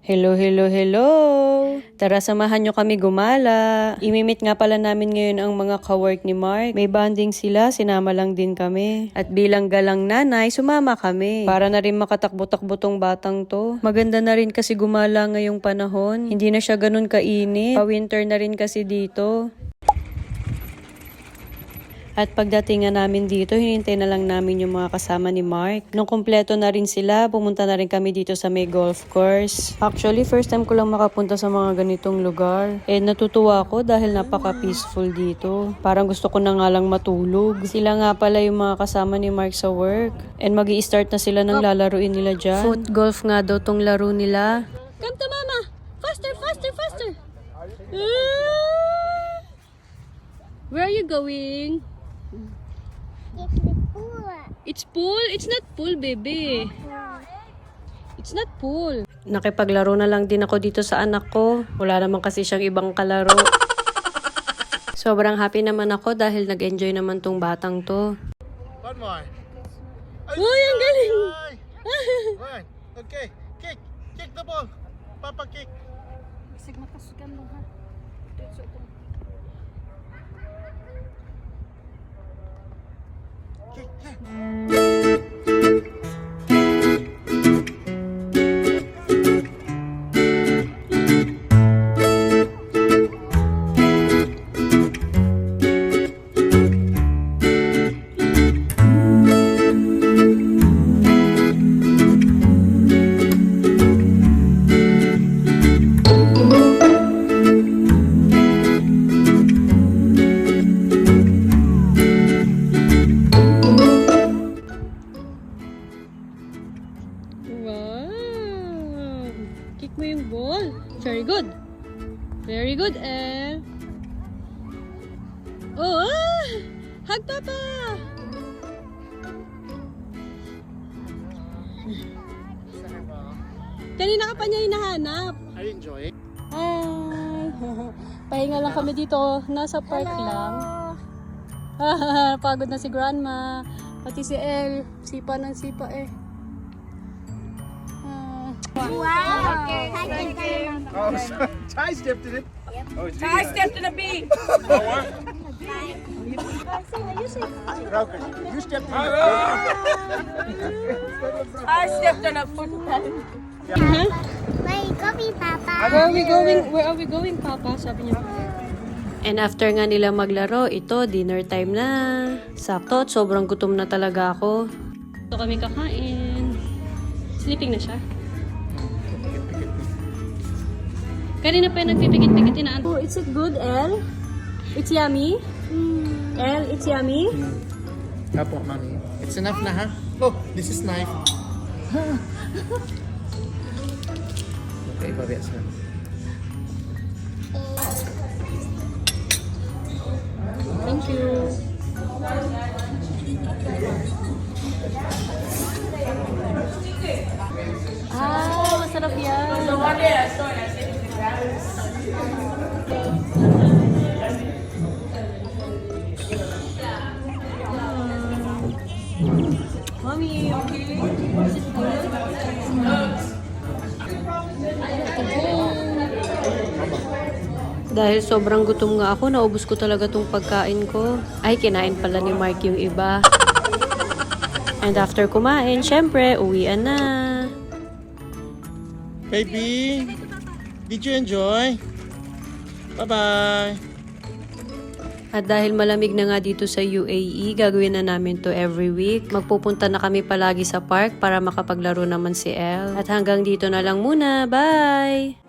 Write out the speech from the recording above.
Hello, hello, hello! Tara, samahan nyo kami gumala. Imimit nga pala namin ngayon ang mga kawork ni Mark. May bonding sila, sinama lang din kami. At bilang galang nanay, sumama kami. Para na rin makatakbo-takbo tong batang to. Maganda na rin kasi gumala ngayong panahon. Hindi na siya ganun kainit. Pa-winter na rin kasi dito. At pagdating nga namin dito, hinintay na lang namin yung mga kasama ni Mark. Nung kumpleto na rin sila, pumunta na rin kami dito sa may golf course. Actually, first time ko lang makapunta sa mga ganitong lugar. And natutuwa ako dahil napaka-peaceful dito. Parang gusto ko na nga lang matulog. Sila nga pala yung mga kasama ni Mark sa work. And magi-start na sila ng lalaruin nila dyan. Foot golf nga daw tong laro nila. Come to mama! Faster, faster, faster! Where are you going? It's pool. It's not pool, baby. It's not pool. Nakipaglaro na lang din ako dito sa anak ko. Wala naman kasi siyang ibang kalaro. Sobrang happy naman ako dahil nag-enjoy naman tong batang to. One more. Uy, ang galing! Right. Okay. Kick. Kick the ball. Papa kick. Isig makasukan mo, ha? Kick. Kick. Wow! Kick mo yung ball. Very good. Very good, El. Oh, ah! Hug Papa! Kanina ka pa niya hinahanap. I enjoy it. Hi! Pahinga lang kami dito. Nasa park lang. Pagod na si Grandma. Pati si El. Sipa ng sipa eh. Wow! Oh, Ty stepped in it. Oh, I stepped in a bee. Okay. You stepped in it. I stepped on a football. Where you going, Papa? Where are we going? Where are we going, Papa? Sabi niya. And after nga nila maglaro, ito, dinner time na. Sakto at sobrang gutom na talaga ako. Ito kami kakain. Sleeping na siya. Kanina pa yung nagpipikit-pikit na. Oh, is it good, El? It's yummy? El, it's yummy? Apo, mommy. It's enough na, ha? Oh, this is knife. Okay, pabias na. Thank you. Ah, masarap yan. Mommy, okay? Is it good? Dahil sobrang gutom nga ako, naubos ko talaga tong pagkain ko. Ay, kinain pala ni Mark yung iba. And after kumain, syempre, uwian na. Baby, did you enjoy? Bye-bye. At dahil malamig na nga dito sa UAE, gagawin na namin to every week. Magpupunta na kami palagi sa park para makapaglaro naman si Elle. At hanggang dito na lang muna. Bye!